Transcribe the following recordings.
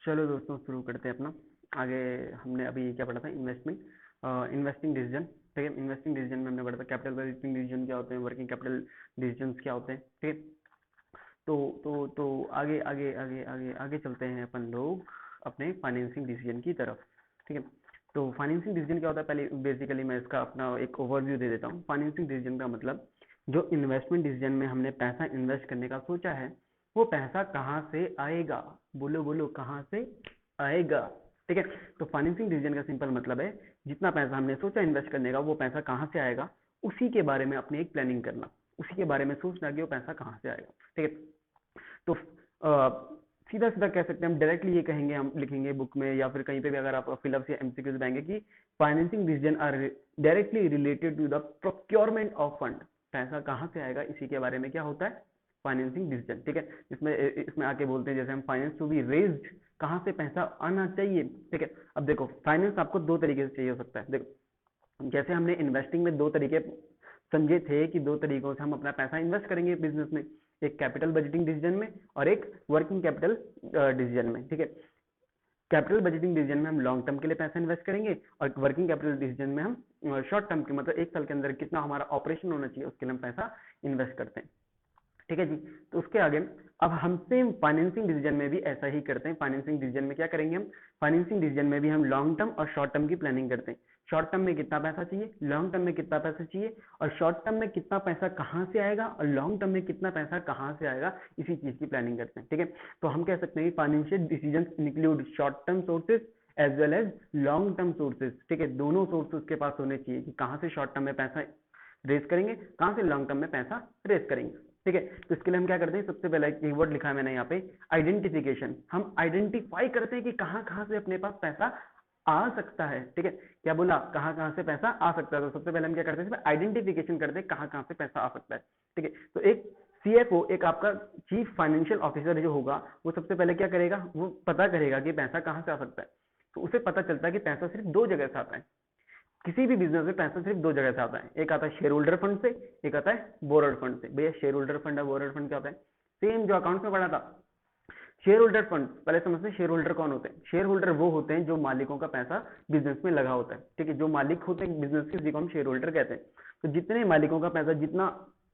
चलो दोस्तों शुरू करते हैं अपना। आगे हमने अभी क्या पढ़ा था, इन्वेस्टिंग डिसीजन। ठीक है, इन्वेस्टिंग डिसीजन में हमने पढ़ा था कैपिटल बजटिंग डिसीजन क्या होते हैं, वर्किंग कैपिटल डिसीजंस क्या होते हैं। ठीक है, तो आगे आगे आगे आगे आगे चलते हैं अपन लोग अपने फाइनेंसिंग डिसीजन की तरफ। ठीक है, तो फाइनेंसिंग डिसीजन क्या होता है, पहले बेसिकली मैं इसका अपना एक ओवरव्यू दे देता हूँ। फाइनेंसिंग डिसीजन का मतलब जो इन्वेस्टमेंट डिसीजन में हमने पैसा इन्वेस्ट करने का सोचा है वो पैसा कहाँ से आएगा। बोलो बोलो, कहाँ से आएगा। ठीक है, तो फाइनेंसिंग डिसीजन का सिंपल मतलब है जितना पैसा हमने सोचा इन्वेस्ट करने का वो पैसा कहाँ से आएगा, उसी के बारे में अपनी एक प्लानिंग करना, उसी के बारे में सोचना कि वो पैसा कहाँ से आएगा। ठीक है, तो सीधा सीधा कह सकते हैं हम, डायरेक्टली ये कहेंगे, हम लिखेंगे बुक में या फिर कहीं पे भी अगर आप फिलअप या एमसीक्यूज पाएंगे कि financing decision are directly related to the procurement of fund. पैसा कहाँ से आएगा इसी के बारे में क्या होता है, फाइनेंसिंग डिसीजन। ठीक है, इसमें आके बोलते हैं जैसे हम फाइनेंस टू बी रेज्ड, कहाँ से पैसा आना चाहिए। ठीक है, अब देखो फाइनेंस आपको दो तरीके से चाहिए हो सकता है। देखो जैसे हमने इन्वेस्टिंग में दो तरीके समझे थे कि दो तरीकों से हम अपना पैसा इन्वेस्ट करेंगे बिजनेस में, एक कैपिटल बजटिंग डिसीजन में और एक वर्किंग कैपिटल डिसीजन में। ठीक है, कैपिटल बजटिंग डिसीजन में हम लॉन्ग टर्म के लिए पैसा इन्वेस्ट करेंगे और वर्किंग कैपिटल डिसीजन में हम शॉर्ट टर्म के मतलब एक साल के अंदर कितना हमारा ऑपरेशन होना चाहिए उसके लिए हम पैसा इन्वेस्ट करते हैं। ठीक है जी, तो उसके आगे अब हम सेम फाइनेंसिंग डिसीजन में भी ऐसा ही करते हैं। फाइनेंसिंग डिसीजन में क्या करेंगे हम, फाइनेंसिंग डिसीजन में भी हम लॉन्ग टर्म और शॉर्ट टर्म की प्लानिंग करते हैं। शॉर्ट टर्म में कितना पैसा चाहिए, लॉन्ग टर्म में कितना पैसा चाहिए, और शॉर्ट टर्म में कितना पैसा कहाँ से आएगा और लॉन्ग टर्म में कितना पैसा कहाँ से आएगा, इसी चीज की प्लानिंग करते हैं। ठीक है, तो हम कह सकते हैं financial decision include short term sources as well as long term sources. ठीक है, दोनों सोर्सेज के पास होने चाहिए कि कहाँ से शॉर्ट टर्म में पैसा रेस करेंगे, कहाँ से लॉन्ग टर्म में पैसा रेस करेंगे। ठीक है, तो इसके लिए हम क्या करते हैं, सबसे पहले एक कीवर्ड लिखा है मैंने यहाँ पे, आइडेंटिफिकेशन। हम आइडेंटिफाई करते हैं कि कहाँ कहाँ से अपने पास पैसा आ सकता है। ठीक है, क्या बोला, कहाँ कहाँ से पैसा आ सकता है, तो सबसे पहले हम क्या करते हैं, आइडेंटिफिकेशन करते हैं कहाँ कहाँ से पैसा आ सकता है। ठीक है, तो एक सीएफओ, एक आपका चीफ फाइनेंशियल ऑफिसर जो होगा, वो सबसे पहले क्या करेगा, वो पता करेगा कि पैसा कहाँ से आ सकता है। तो उसे पता चलता है कि पैसा सिर्फ दो जगह से आता है। किसी भी बिजनेस में पैसा सिर्फ दो जगह से आता है, एक आता है शेयर होल्डर फंड से, एक आता है बोरोड फंड से। भैया शेयर होल्डर फंड और बोरोड फंड क्या होता है, सेम जो अकाउंट में पढ़ा था। शेयर होल्डर फंड पहले समझते हैं, शेयर होल्डर कौन होते हैं। शेयर होल्डर वो होते हैं जो मालिकों का पैसा बिजनेस में लगा होता है। ठीक है, जो मालिक होते हैं बिजनेस के, उसी को हम शेयर होल्डर कहते हैं। तो जितने मालिकों का पैसा जितना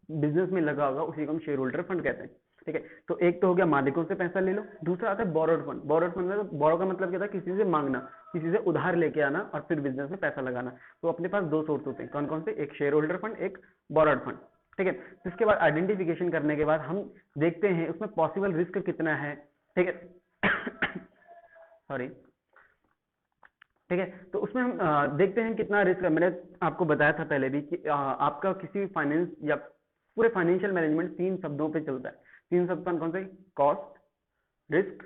बिजनेस में लगा होगा उसी को हम शेयर होल्डर फंड कहते हैं। ठीक है, तो एक तो हो गया मालिकों से पैसा ले लो, दूसरा आता है बोरोड फंड। बोरोड फंड में बोरो का मतलब क्या था, किसी से मांगना, किसी से उधार लेके आना और फिर बिजनेस में पैसा लगाना। तो अपने पास दो सोर्स होते हैं, कौन कौन से, एक शेयर होल्डर फंड, एक बोरोड फंड। ठीक है, इसके बाद आइडेंटिफिकेशन करने के बाद हम देखते हैं उसमें पॉसिबल रिस्क कितना है। ठीक है सॉरी। ठीक है, तो उसमें हम देखते हैं कितना रिस्क है। मैंने आपको बताया था पहले भी कि आपका किसी फाइनेंस या पूरे फाइनेंशियल मैनेजमेंट तीन शब्दों पे चलता है। तीन शब्द कौन कौन से, कॉस्ट, रिस्क,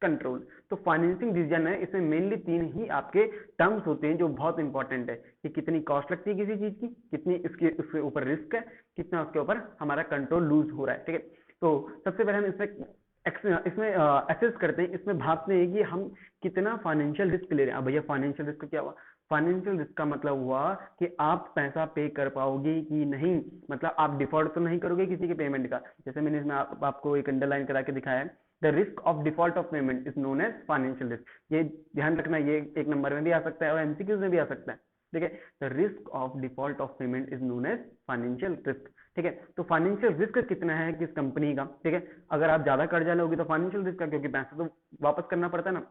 कंट्रोल। तो फाइनेंसिंग डिसीजन है, इसमें मेनली तीन ही आपके टर्म्स होते हैं जो बहुत इंपॉर्टेंट है कि कितनी कॉस्ट लगती है किसी चीज की, कितनी इसके उसके ऊपर रिस्क है, कितना उसके ऊपर हमारा कंट्रोल लूज हो रहा है। ठीक है, तो सबसे पहले हम इसमें असेस करते हैं, इसमें भापते हैं कि हम कितना फाइनेंशियल रिस्क ले रहे हैं। अब भैया फाइनेंशियल रिस्क क्या हुआ, फाइनेंशियल रिस्क का मतलब हुआ कि आप पैसा पे कर पाओगे कि नहीं, मतलब आप डिफॉल्ट तो नहीं करोगे किसी के पेमेंट का। जैसे मैंने इसमें आपको एक अंडरलाइन करा के दिखाया है, the risk of default of payment is known as financial risk. ये ध्यान रखना, ये एक नंबर में भी आ सकता है और एमसीक्यूज में भी आ सकता है। ठीक है, the risk of default of payment is known as financial risk. ठीक है, तो फाइनेंशियल रिस्क कितना है किस कंपनी का। ठीक है, अगर आप ज्यादा कर्जा लोगे तो फाइनेंशियल रिस्क का, क्योंकि पैसा तो वापस करना पड़ता है ना।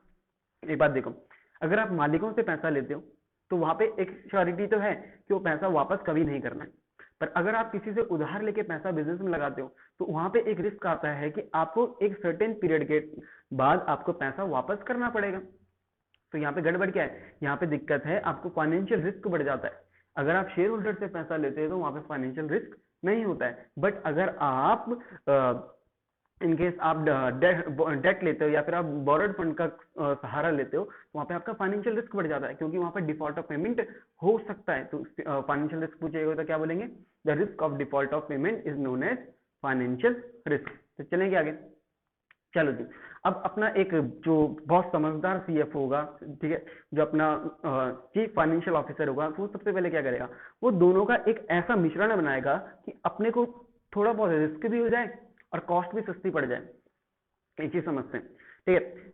एक बात देखो, अगर आप मालिकों से पैसा लेते हो तो वहां पे एक श्योरिटी तो है कि वो पैसा वापस कभी नहीं करना है। पर अगर आप किसी से उधार लेके पैसा बिजनेस में लगाते हो तो वहां पे एक रिस्क आता है कि आपको एक सर्टेन पीरियड के बाद आपको पैसा वापस करना पड़ेगा। तो यहाँ पे गड़बड़ क्या है, यहाँ पे दिक्कत है, आपको फाइनेंशियल रिस्क बढ़ जाता है। अगर आप शेयर होल्डर से पैसा लेते हो तो वहां पे फाइनेंशियल रिस्क नहीं होता है। बट अगर आप इनकेस आप डेट लेते हो या फिर आप बोरोड फंड का सहारा लेते हो तो वहां पे आपका फाइनेंशियल रिस्क बढ़ जाता है, क्योंकि वहां पे डिफॉल्ट ऑफ पेमेंट हो सकता है। तो फाइनेंशियल रिस्क पूछेगा तो क्या बोलेंगे, the risk of default of payment is known as financial risk. तो चलेंगे आगे, चलो जी। अब अपना एक जो बहुत समझदार सीएफओ होगा, ठीक है, जो अपना चीफ फाइनेंशियल ऑफिसर होगा, वो सबसे पहले क्या करेगा, वो दोनों का एक ऐसा मिश्रण बनाएगा कि अपने को थोड़ा बहुत रिस्क भी हो जाए और कॉस्ट भी सस्ती पड़ जाए। एक चीज समझते हैं, ठीक है।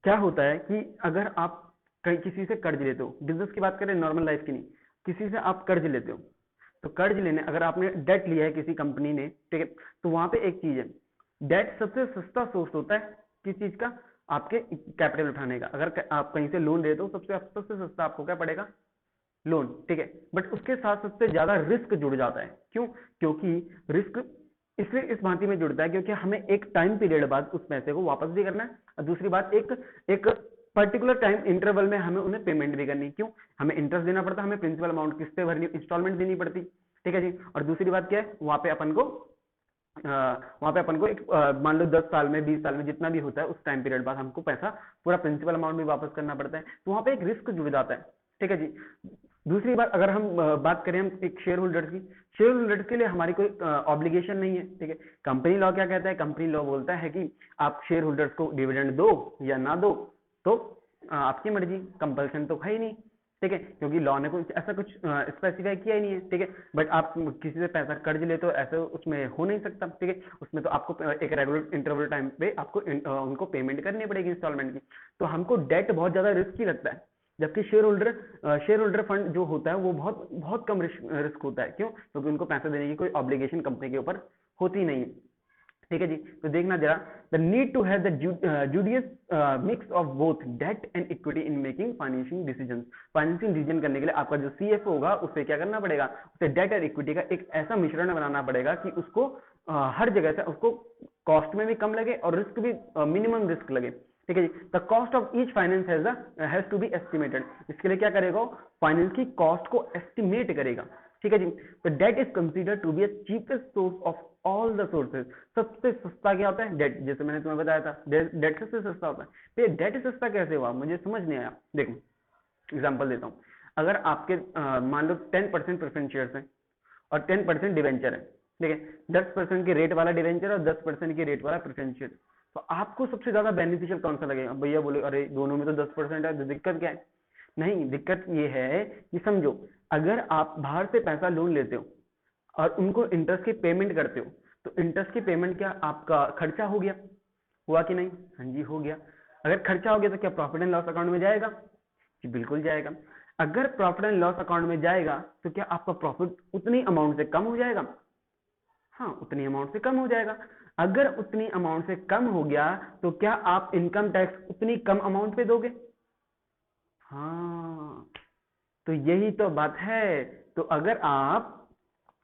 क्या होता है कि अगर आप कहीं किसी से कर्ज लेते हो, बिजनेस की बात करें, नॉर्मल लाइफ की नहीं, किसी से आप कर्ज लेते हो, तो कर्ज लेने अगर आपने डेट लिया है किसी कंपनी ने, ठीक है, तो वहां पे एक चीज है, डेट सबसे सस्ता सोर्स होता है किस चीज का, आपके कैपिटल उठाने का। अगर आप कहीं से लोन लेते हो, सबसे सबसे सस्ता आपको क्या पड़ेगा, लोन, ठीक है। बट उसके साथ सबसे ज्यादा रिस्क जुड़ जाता है, क्यों, क्योंकि रिस्क इसलिए इस भांति में जुड़ता है क्योंकि हमें एक टाइम पीरियड बाद उस पैसे को वापस भी करना है, और दूसरी बात एक एक पर्टिकुलर टाइम इंटरवल में हमें उन्हें पेमेंट भी करनी है। क्यों, हमें इंटरेस्ट देना पड़ता है, हमें प्रिंसिपल अमाउंट किस्तें भरनी, इंस्टॉलमेंट देनी पड़ती, ठीक है जी। और दूसरी बात क्या है, वहां पे अपन को एक मान लो 10 साल में 20 साल में जितना भी होता है उस टाइम पीरियड बाद हमको पैसा पूरा प्रिंसिपल अमाउंट भी वापस करना पड़ता है, तो वहां पे एक रिस्क जुड़ जाता है, ठीक है जी। दूसरी बात अगर हम बात करें हम एक शेयर होल्डर्स की, शेयर होल्डर्स के लिए हमारी कोई ऑब्लिगेशन नहीं है, ठीक है। कंपनी लॉ क्या कहता है, कंपनी लॉ बोलता है कि आप शेयर होल्डर्स को डिविडेंड दो या ना दो, तो आपकी मर्जी, कंपल्सन तो है ही नहीं, ठीक है, क्योंकि लॉ ने कुछ ऐसा कुछ स्पेसिफाई किया ही नहीं है, ठीक है। बट आप किसी से पैसा कर्ज ले तो ऐसा उसमें हो नहीं सकता, ठीक है, उसमें तो आपको एक रेगुलर इंटरवल टाइम पे आपको उनको पेमेंट करनी पड़ेगी इंस्टॉलमेंट की, तो हमको डेट बहुत ज्यादा रिस्की लगता है। जबकि शेयर होल्डर फंड जो होता है वो बहुत बहुत कम रिस्क होता है, क्यों, क्योंकि उनको पैसा देने की कोई ऑब्लिगेशन कंपनी के ऊपर होती नहीं है, ठीक है जी। तो देखना जरा, the need to have the judicious mix of both debt and equity in making financial decisions. Financial decision करने के लिए आपका जो सीएफओ होगा उसे क्या करना पड़ेगा, उसे डेट और इक्विटी का एक ऐसा मिश्रण बनाना पड़ेगा कि उसको हर जगह से उसको कॉस्ट में भी कम लगे और रिस्क भी मिनिमम रिस्क लगे, ठीक है जी। The cost of each finance has to be estimated. इसके लिए क्या करेगा, फाइनेंस की कॉस्ट को एस्टिमेट करेगा, ठीक है जी। तो debt is consider to be cheapest source of all the sources. सबसे सस्ता क्या होता है, डेट, जैसे मैंने तुम्हें बताया था, डेट सबसे सस्ता होता है। तो ये डेट सस्ता कैसे हुआ, मुझे समझ नहीं आया। देखो एग्जांपल देता हूँ, अगर आपके मान लो 10% प्रेफरेंस शेयर्स हैं और 10% डिवेंचर है, ठीक है, 10% के रेट वाला डिवेंचर और 10% के रेट वाला प्रेफरेंस शेयर, तो आपको सबसे ज्यादा बेनिफिशियल कौन सा लगेगा, भैया बोले अरे दोनों में तो 10% है, तो दिक्कत क्या है। नहीं, दिक्कत ये है कि समझो, अगर आप बाहर से पैसा लोन लेते हो और उनको इंटरेस्ट की पेमेंट करते हो, तो इंटरेस्ट की पेमेंट क्या आपका खर्चा हो गया, हुआ कि नहीं, हाँ जी हो गया। अगर खर्चा हो गया तो क्या प्रॉफिट एंड लॉस अकाउंट में जाएगा, जी बिल्कुल जाएगा। अगर प्रॉफिट एंड लॉस अकाउंट में जाएगा तो क्या आपका प्रॉफिट उतनी अमाउंट से कम हो जाएगा, हाँ उतनी अमाउंट से कम हो जाएगा। अगर उतनी अमाउंट से कम हो गया तो क्या आप इनकम टैक्स उतनी कम अमाउंट पे दोगे, हाँ, तो यही तो बात है। तो अगर आप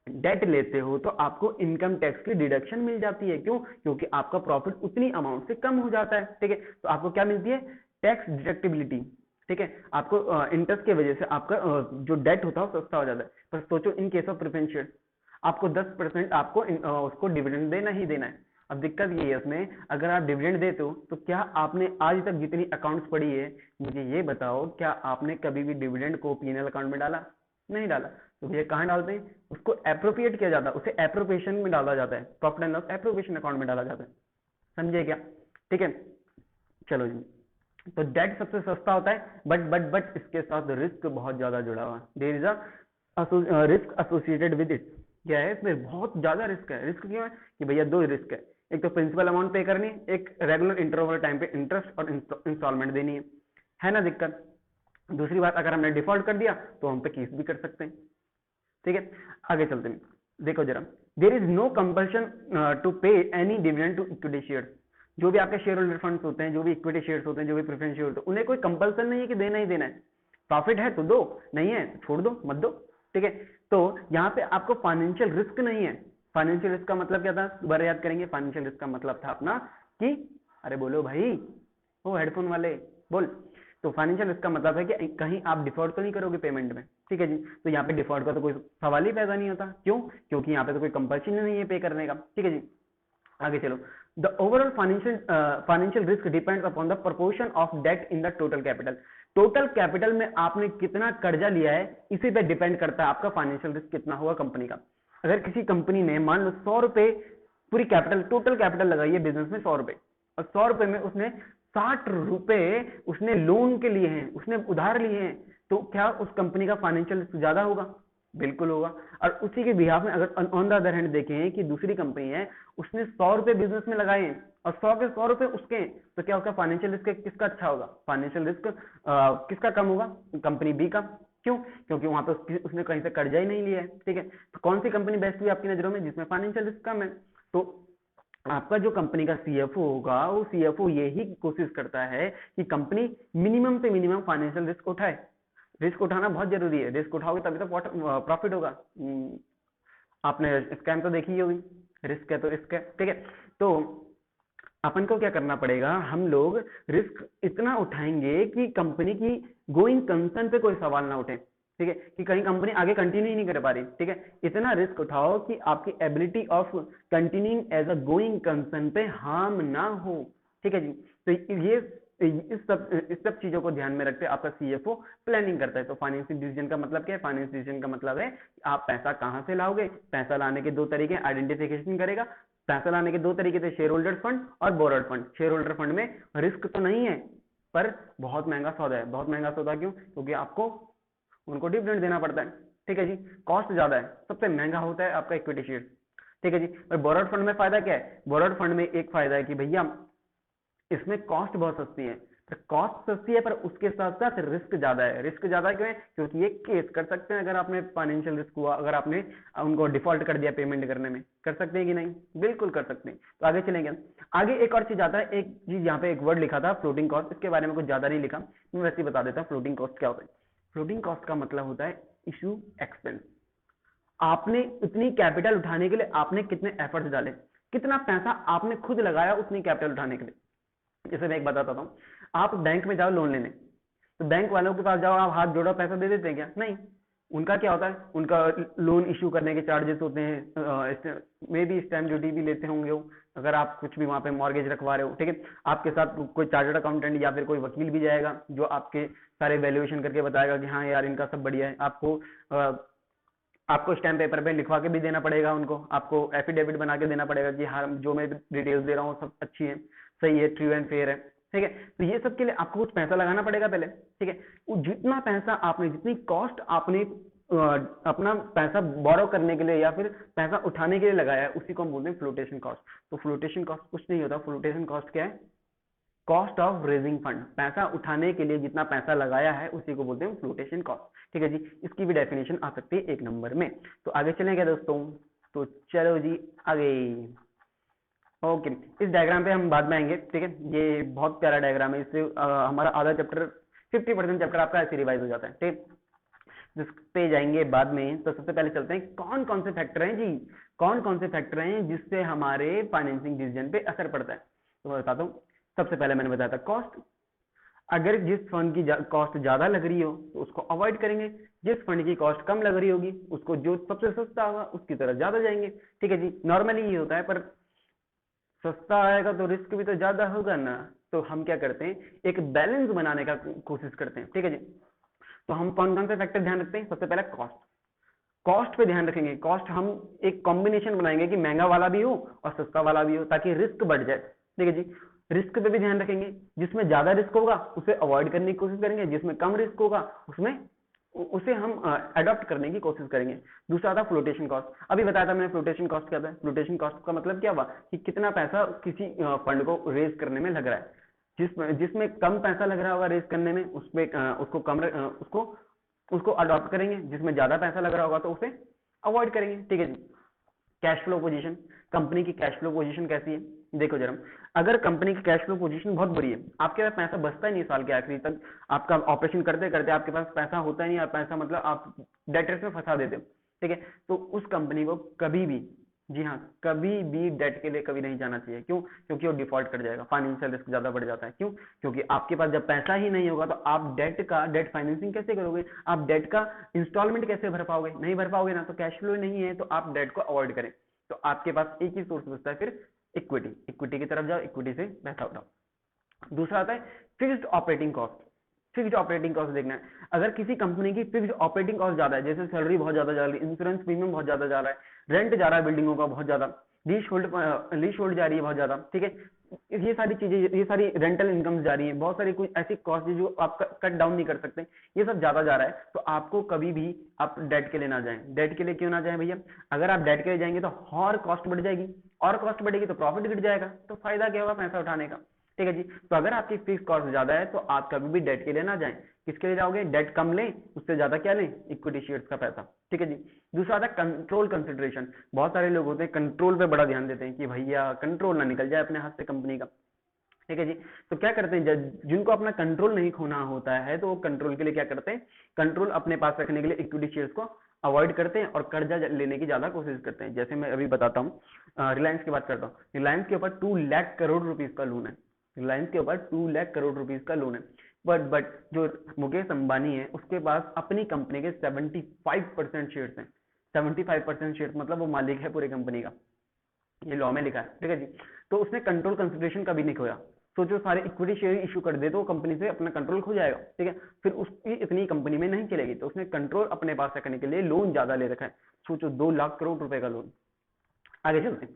डेट लेते हो तो आपको इनकम टैक्स की डिडक्शन मिल जाती है, क्यों, क्योंकि आपका प्रॉफिट उतनी अमाउंट से कम हो जाता है, ठीक है। तो आपको क्या मिलती है, टैक्स डिडक्टिबिलिटी, ठीक है। आपको इंटरेस्ट की वजह से आपका जो डेट होता है वो सस्ता हो जाता है। पर सोचो in case of preference share आपको 10% आपको उसको डिविडेंड देना ही देना है। अब दिक्कत ये है उसमें, अगर आप डिविडेंड देते हो तो क्या आपने आज तक जितनी अकाउंट्स पढ़ी है, मुझे ये बताओ, क्या आपने कभी भी डिविडेंड को पीएनएल अकाउंट में डाला, नहीं डाला। तो भैया कहाँ डालते हैं, उसको एप्रोप्रिएट किया जाता है, उसे एप्रोप्रिएशन में डाला जाता है, profit and loss appropriation account में डाला जाता है, समझे क्या, ठीक है। चलो जी, तो डेट सबसे सस्ता होता है, बट इसके साथ रिस्क बहुत ज्यादा जुड़ा हुआ है, there is a risk associated with it. क्या है, इसमें बहुत ज्यादा रिस्क है। रिस्क क्यों है कि भैया दो रिस्क है, एक तो प्रिंसिपल अमाउंट पे करनी है, एक रेगुलर इंटरवल टाइम पे इंटरेस्ट और इंस्टॉलमेंट देनी है ना दिक्कत। दूसरी बात, अगर हमने डिफॉल्ट कर दिया तो हम पे केस भी कर सकते हैं, ठीक है। आगे चलते हैं, देखो जरा, there is no compulsion to pay any dividend to equity shares. जो भी आपके शेयर होल्डर फंड्स होते हैं, जो भी इक्विटी शेयर्स होते हैं, जो भी प्रेफरेंस शेयर होते हैं, उन्हें कोई कंपल्सन नहीं है कि देना ही देना है। प्रॉफिट है तो दो, नहीं है तो छोड़ दो, मत दो, ठीक है। तो यहाँ पे आपको फाइनेंशियल रिस्क नहीं है। फाइनेंशियल रिस्क का मतलब क्या था, दोबारा याद करेंगे। फाइनेंशियल रिस्क का मतलब था अपना कि, अरे बोलो भाई, वो हेडफोन वाले बोल। तो फाइनेंशियल रिस्क का मतलब है कि कहीं आप डिफॉल्ट तो नहीं करोगे पेमेंट में, ठीक है जी। तो यहाँ पे डिफॉल्ट का तो कोई सवाल ही पैदा नहीं होता, क्यों, क्योंकि यहाँ पे तो कोई कंपल्शन नहीं है पे करने का, ठीक है जी। आगे चलो, the overall financial risk depends upon the proportion of debt in the total capital. Total capital में आपने कितना कर्जा लिया है, इसी पे डिपेंड करता है आपका फाइनेंशियल रिस्क कितना होगा कंपनी का। अगर किसी कंपनी ने मान लो 100 रुपए पूरी कैपिटल, टोटल कैपिटल लगाई है बिजनेस में 100 रुपए, और 100 रुपए में उसने 60 रुपए उसने लोन के लिए हैं, उसने उधार लिए हैं, तो क्या उस कंपनी का फाइनेंशियल रिस्क ज्यादा होगा, बिल्कुल होगा। और उसी के बिहाफ में अगर ऑन द अदर हैंड देखें कि दूसरी कंपनी है, उसने 100 रुपए बिजनेस में लगाए हैं और 100 के 100 रुपए उसके, तो क्या उसका फाइनेंशियल रिस्क किसका अच्छा होगा? फाइनेंशियल रिस्क किसका कम होगा? कंपनी बी का। क्यों? क्योंकि वहां पे उसने कहीं से कर्जा ही नहीं लिया है। ठीक है, तो कौन सी कंपनी बेस्ट हुई आपकी नजरों में? जिसमें फाइनेंशियल रिस्क कम है। तो आपका जो कंपनी का सीएफओ होगा, वो सीएफओ यही कोशिश करता है कि कंपनी मिनिमम से मिनिमम फाइनेंशियल रिस्क उठाए। रिस्क उठाना बहुत जरूरी है, रिस्क उठाओगे तभी तो प्रॉफिट होगा। आपने स्कैम तो देखी होगी, रिस्क है तो रिस्क है। ठीक है, तो अपन को क्या करना पड़ेगा? हम लोग रिस्क इतना उठाएंगे कि कंपनी की गोइंग कंसर्न पे कोई सवाल ना उठे। ठीक है, कि कहीं कंपनी आगे कंटिन्यू ही नहीं कर पा रही। ठीक है, इतना रिस्क उठाओ कि आपकी ability of continuing as a going concern पे हार्म ना हो। ठीक है जी, तो ये इस सब चीजों को ध्यान में रखते आपका सीएफओ प्लानिंग करता है। तो फाइनेंशियल डिसीजन का मतलब क्या है? फाइनेंशियल डिसीजन का मतलब है आप पैसा कहां से लाओगे। पैसा लाने के दो तरीके, आइडेंटिफिकेशन करेगा। पैसा लाने के दो तरीके थे, शेयर होल्डर फंड और borrowed fund. Share holder fund में रिस्क तो नहीं है, पर बहुत महंगा सौदा है। बहुत महंगा सौदा क्यों? क्योंकि आपको उनको डिविडेंड देना पड़ता है। ठीक है जी, कॉस्ट ज्यादा है। सबसे महंगा होता है आपका इक्विटी शेयर। ठीक है जी, और बोरोड फंड में फायदा क्या है? बोरोड फंड में एक फायदा है कि भैया इसमें कॉस्ट बहुत सस्ती है। तो कॉस्ट सस्ती है पर उसके साथ साथ रिस्क ज्यादा है। रिस्क ज्यादा क्यों है? क्योंकि ये केस कर सकते हैं अगर आपने फाइनेंशियल रिस्क हुआ, अगर आपने उनको डिफॉल्ट कर दिया पेमेंट करने में। कर सकते हैं कि नहीं? बिल्कुल कर सकते हैं। तो आगे चलेंगे। आगे एक और चीज आता है, एक चीज यहाँ पे एक वर्ड लिखा था फ्लोटिंग कॉस्ट, इसके बारे में कुछ ज्यादा नहीं लिखा, मैं वैसे ही बता देता हूँ फ्लोटिंग कॉस्ट क्या होता है। फ्लोटिंग कॉस्ट का मतलब होता है इशू एक्सपेंस। आपने इतनी कैपिटल उठाने के लिए आपने कितने एफर्ट्स डाले, कितना पैसा आपने खुद लगाया उतनी कैपिटल उठाने के लिए। जैसे मैं एक बताता हूँ, आप बैंक में जाओ लोन लेने, तो बैंक वालों के पास जाओ, आप हाथ जोड़ो पैसा दे देते हैं क्या? नहीं। उनका क्या होता है? उनका लोन इश्यू करने के चार्जेस होते हैं, मे भी स्टैम्प ड्यूटी भी लेते होंगे वो, अगर आप कुछ भी वहां पे मॉर्गेज रखवा रहे हो। ठीक है, आपके साथ कोई चार्टर्ड अकाउंटेंट या फिर कोई वकील भी जाएगा जो आपके सारे वैल्यूएशन करके बताएगा कि हाँ यार इनका सब बढ़िया है। आपको स्टैम्प पेपर पे लिखवा के भी देना पड़ेगा उनको, आपको एफिडेविट बना के देना पड़ेगा कि हाँ जो मैं डिटेल्स दे रहा हूँ सब अच्छी है, सही है, ट्रू एंड फेयर है। ठीक है, तो ये सब के लिए आपको कुछ पैसा लगाना पड़ेगा पहले। ठीक है, जितना पैसा आपने, जितनी कॉस्ट आपने अपना पैसा बोरो करने के लिए या फिर पैसा उठाने के लिए लगाया है, उसी को हम बोलते हैं फ्लोटेशन कॉस्ट। तो फ्लोटेशन कॉस्ट कुछ नहीं होता, फ्लोटेशन कॉस्ट क्या है? Cost of raising fund. पैसा उठाने के लिए जितना पैसा लगाया है उसी को बोलते हैं फ्लोटेशन कॉस्ट। ठीक है जी, इसकी भी डेफिनेशन आ सकती है एक नंबर में। तो आगे चलेंगे दोस्तों, तो चलो जी आगे। ओके, इस डायग्राम पे हम बाद में आएंगे। ठीक है, ये बहुत प्यारा डायग्राम है, इससे हमारा आधा चैप्टर 50% चैप्टर आपका ऐसे रिवाइज हो जाता है। ठीक, जिस पे जाएंगे बाद में। तो सबसे पहले चलते हैं कौन कौन से फैक्टर हैं जी, कौन कौन से फैक्टर हैं जिससे हमारे फाइनेंसिंग डिसीजन पे असर पड़ता है। तो मैं बताता हूँ। सबसे पहले मैंने बताया था कॉस्ट। अगर जिस फंड की कॉस्ट ज्यादा लग रही हो तो उसको अवॉइड करेंगे, जिस फंड की कॉस्ट कम लग रही होगी उसको, जो सबसे सस्ता होगा उसकी तरफ ज्यादा जाएंगे। ठीक है जी, नॉर्मली ये होता है, पर सस्ता आएगा तो रिस्क भी तो ज्यादा होगा ना। तो हम क्या करते हैं, एक बैलेंस बनाने का कोशिश करते हैं। ठीक है जी, तो हम कौन कौन से फैक्टर ध्यान रखते हैं? सबसे पहले कॉस्ट। कॉस्ट पे ध्यान रखेंगे। कॉस्ट हम एक कॉम्बिनेशन बनाएंगे कि महंगा वाला भी हो और सस्ता वाला भी हो, ताकि रिस्क बढ़ जाए। ठीक है जी, रिस्क पे भी ध्यान रखेंगे। जिसमें ज्यादा रिस्क होगा उसे अवॉइड करने की कोशिश करेंगे, जिसमें कम रिस्क होगा उसमें उसे हम अडॉप्ट करने की कोशिश करेंगे। दूसरा था फ्लोटेशन कॉस्ट। अभी बताया था मैंने फ्लोटेशन कॉस्ट क्या था। फ्लोटेशन कॉस्ट का मतलब क्या हुआ कि कितना पैसा किसी फंड को रेज करने में लग रहा है। जिसमें कम पैसा लग रहा होगा रेज करने में, उसमें उसको कम उसको अडॉप्ट करेंगे। जिसमें ज्यादा पैसा लग रहा होगा तो उसे अवॉइड करेंगे। ठीक है जी, कैश फ्लो पोजीशन। कंपनी की कैश फ्लो पोजीशन कैसी है? देखो जरा, अगर कंपनी की कैश फ्लो पोजीशन बहुत बुरी है, आपके पास पैसा बचता ही नहीं साल के आखिरी तक, आपका ऑपरेशन करते करते आपके पास पैसा होता ही नहीं, पैसा मतलब आप डेटर्स में फंसा देते हो। ठीक है, तो उस कंपनी को कभी भी, जी हाँ, कभी भी डेट के लिए कभी नहीं जाना चाहिए। क्यों? क्योंकि वो डिफॉल्ट कर जाएगा, फाइनेंशियल रिस्क ज्यादा बढ़ जाता है। क्यों? क्योंकि आपके पास जब पैसा ही नहीं होगा तो आप डेट फाइनेंसिंग कैसे करोगे? आप डेट का इंस्टॉलमेंट कैसे भर पाओगे? नहीं भर पाओगे ना, तो कैश फ्लो नहीं है, तो आप डेट को अवॉइड करें। तो आपके पास एक ही सोर्स बचता है फिर, इक्विटी। इक्विटी की तरफ जाओ, इक्विटी से पैसा उठाओ। दूसरा आता है fixed operating cost. Fixed operating cost देखना है, अगर किसी कंपनी की फिक्स्ड ऑपरेटिंग कॉस्ट ज्यादा है, जैसे सैलरी बहुत ज्यादा जा रही है, इंश्योरेंस प्रीमियम बहुत ज्यादा जा रहा है, रेंट जा रहा है बिल्डिंगों का बहुत ज्यादा, लीज होल्ड जा रही है बहुत ज्यादा। ठीक है, ये सारी चीजें, ये सारी रेंटल इनकम जा रही है, बहुत सारी कुछ ऐसी कॉस्ट है जो आप कट डाउन नहीं कर सकते, ये सब ज्यादा जा रहा है। तो आपको कभी भी आप डेट के लिए ना जाएं। डेट के लिए क्यों ना जाएं भैया? अगर आप डेट के लिए जाएंगे तो और कॉस्ट बढ़ जाएगी, और कॉस्ट बढ़ेगी तो प्रॉफिट गिर जाएगा, तो फायदा क्या होगा पैसा उठाने का? ठीक है जी। तो अगर आपकी फिक्स कॉस्ट ज्यादा है तो आप कभी भी डेट के लिए ना जाएं। किसके लिए जाओगे? डेट कम लें, उससे ज्यादा क्या लें? इक्विटी शेयर्स का पैसा। ठीक है जी। दूसरा आता है कंट्रोल कंसिडरेशन। बहुत सारे लोग होते हैं कंट्रोल पे बड़ा ध्यान देते हैं कि भैया कंट्रोल ना निकल जाए अपने हाथ से कंपनी का। ठीक है जी। तो क्या करते हैं, जिनको अपना कंट्रोल नहीं खोना होता है तो वो कंट्रोल के लिए क्या करते हैं? कंट्रोल अपने पास रखने के लिए इक्विटी शेयर्स को अवॉइड करते हैं और कर्जा लेने की ज्यादा कोशिश करते हैं। जैसे मैं अभी बताता हूँ, रिलायंस की बात करता हूँ। रिलायंस के ऊपर 2 लाख करोड़ रुपीज का लोन है। रिलायंस के ऊपर 2 लाख करोड़ रुपीज का लोन है। बट जो मुकेश अंबानी है उसके पास अपनी कंपनी के 75% शेयर्स हैं। 75% शेयर्स मतलब वो मालिक है पूरी कंपनी का, ये लॉ में लिखा है। ठीक है जी। तो उसने कंट्रोल कंसिडरेशन कभी नहीं खोया। सोचो सारे इक्विटी शेयर इशू कर दे तो कंपनी से अपना कंट्रोल खो जाएगा। ठीक है, फिर उसकी इतनी कंपनी में नहीं चलेगी, तो उसने कंट्रोल अपने पास रखने के लिए लोन ज्यादा ले रखा है। सोचो 2 लाख करोड़ रुपए का लोन। आगे चलते हैं,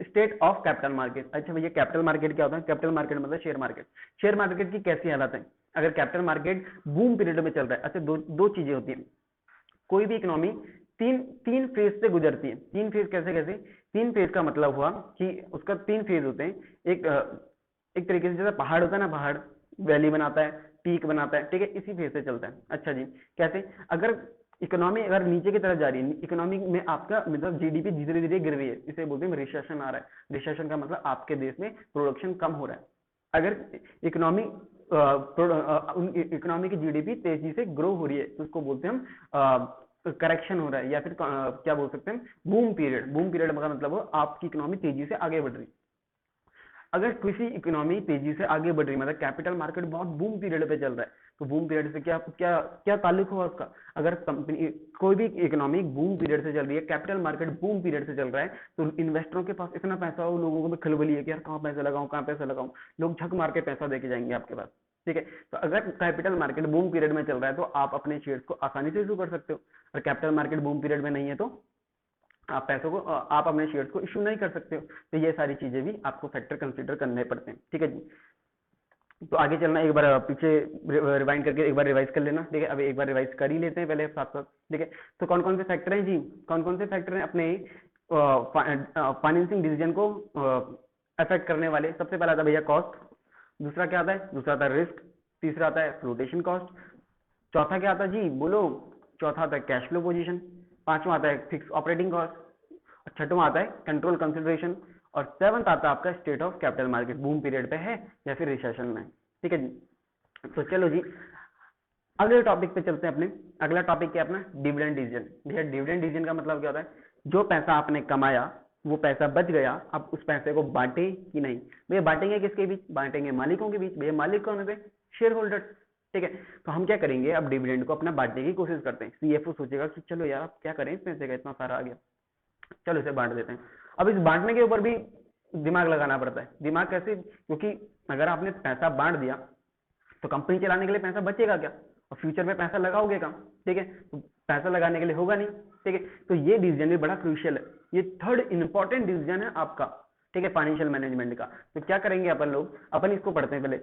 स्टेट ऑफ कैपिटल मार्केट। अच्छा भैया कैपिटल मार्केट क्या होता है? कैपिटल मार्केट मतलब शेयर मार्केट। शेयर मार्केट की कैसी हालत है? अगर कैपिटल मार्केट बूम पीरियड में चल रहा है, अच्छा दो चीजें होती है। कोई भी इकोनॉमी तीन तीन फेज से गुजरती है। तीन फेज कैसे कैसे? तीन फेज का मतलब हुआ कि उसका 3 फेज होते हैं। एक एक तरीके से जैसे पहाड़ होता है ना, पहाड़ वैली बनाता है, पीक बनाता है। ठीक है, इसी फेज से चलता है। अच्छा जी, कैसे? अगर इकोनॉमी अगर नीचे की तरफ जा रही है, इकोनॉमी में आपका मतलब जीडीपी धीरे धीरे गिर रही है, इसे बोलते हैं रिसेशन आ रहा है। रिसेशन का मतलब आपके देश में प्रोडक्शन कम हो रहा है। अगर इकोनॉमी इकोनॉमी की जीडीपी तेजी से ग्रो हो रही है तो उसको बोलते हैं हम करेक्शन हो रहा है, या फिर क्या बोल सकते हैं? Boom period. बूम पीरियड का मतलब हो आपकी इकोनॉमी तेजी से आगे बढ़ रही। अगर किसी इकोनॉमी तेजी से आगे बढ़ रही मतलब कैपिटल मार्केट बहुत बूम पीरियड पे चल रहा है, तो बूम पीरियड से क्या क्या क्या ताल्लुक हुआ उसका? अगर कंपनी कोई भी इकोनॉमी बूम पीरियड से चल रही है, कैपिटल मार्केट बूम पीरियड से चल रहा है, तो इन्वेस्टरों के पास इतना पैसा हो, लोगों को भी खलबली है कि यार कहाँ पैसा लगाऊं, कहाँ पैसा लगाऊं। लोग झक मार के पैसा देके जाएंगे आपके पास। ठीक है, तो अगर कैपिटल मार्केट बूम पीरियड में चल रहा है तो आप अपने शेयर्स को आसानी से इशू कर सकते हो, और कैपिटल मार्केट बूम पीरियड में नहीं है तो आप पैसों को आप अपने शेयर्स को इशू नहीं कर सकते हो। तो ये सारी चीजें भी आपको फैक्टर कंसीडर करने पड़ते हैं। ठीक है जी। तो आगे चलना, एक बार पीछे रिवाइंड करके एक बार रिवाइज कर लेना। ठीक है, अभी एक बार रिवाइज कर ही लेते हैं पहले साथ साथ। ठीक है, तो कौन कौन से फैक्टर हैं जी? कौन कौन से फैक्टर हैं अपने फाइनेंसिंग डिसीजन को अफेक्ट करने वाले? सबसे पहला आता है भैया कॉस्ट। दूसरा क्या आता है? दूसरा आता है रिस्क। तीसरा आता है फ्लोटेशन कॉस्ट। चौथा क्या आता है जी? बोलो। चौथा आता है कैश फ्लो पोजीशन। पांचवा आता है फिक्स ऑपरेटिंग कॉस्ट। छठवां आता है कंट्रोल कंसिडरेशन। और सेवंथ आता है आपका state of capital market, boom period पे है या फिर रिसेशन में। ठीक है जी। तो चलो जी अगले टॉपिक पे चलते हैं अपने। अगला टॉपिक क्या अपना? Dividend decision. भैया डिविडेंड डिसीजन का मतलब क्या होता है? जो पैसा आपने कमाया वो पैसा बच गया, अब उस पैसे को बांटे कि नहीं। भैया बांटेंगे किसके बीच? बांटेंगे मालिकों के बीच। भैया मालिक कौन है? Share holders. ठीक है, तो हम क्या करेंगे? अब डिविडेंड को अपना बांटने की कोशिश करते हैं। सीएफओ सोचेगा कि चलो यार अब क्या करें, इस पैसे का इतना सारा आ गया, चलो इसे बांट देते हैं। अब इस बांटने के ऊपर भी दिमाग लगाना पड़ता है। दिमाग कैसे? क्योंकि अगर आपने पैसा बांट दिया तो कंपनी चलाने के लिए पैसा बचेगा क्या, और फ्यूचर में पैसा लगाओगे कहाँ? ठीक है, तो पैसा लगाने के लिए होगा नहीं। ठीक है, तो ये डिसीजन भी बड़ा क्रूशियल है, ये थर्ड इंपॉर्टेंट डिसीजन है आपका। ठीक है, फाइनेंशियल मैनेजमेंट का। तो क्या करेंगे अपन लोग? अपन इसको पढ़ते हैं पहले,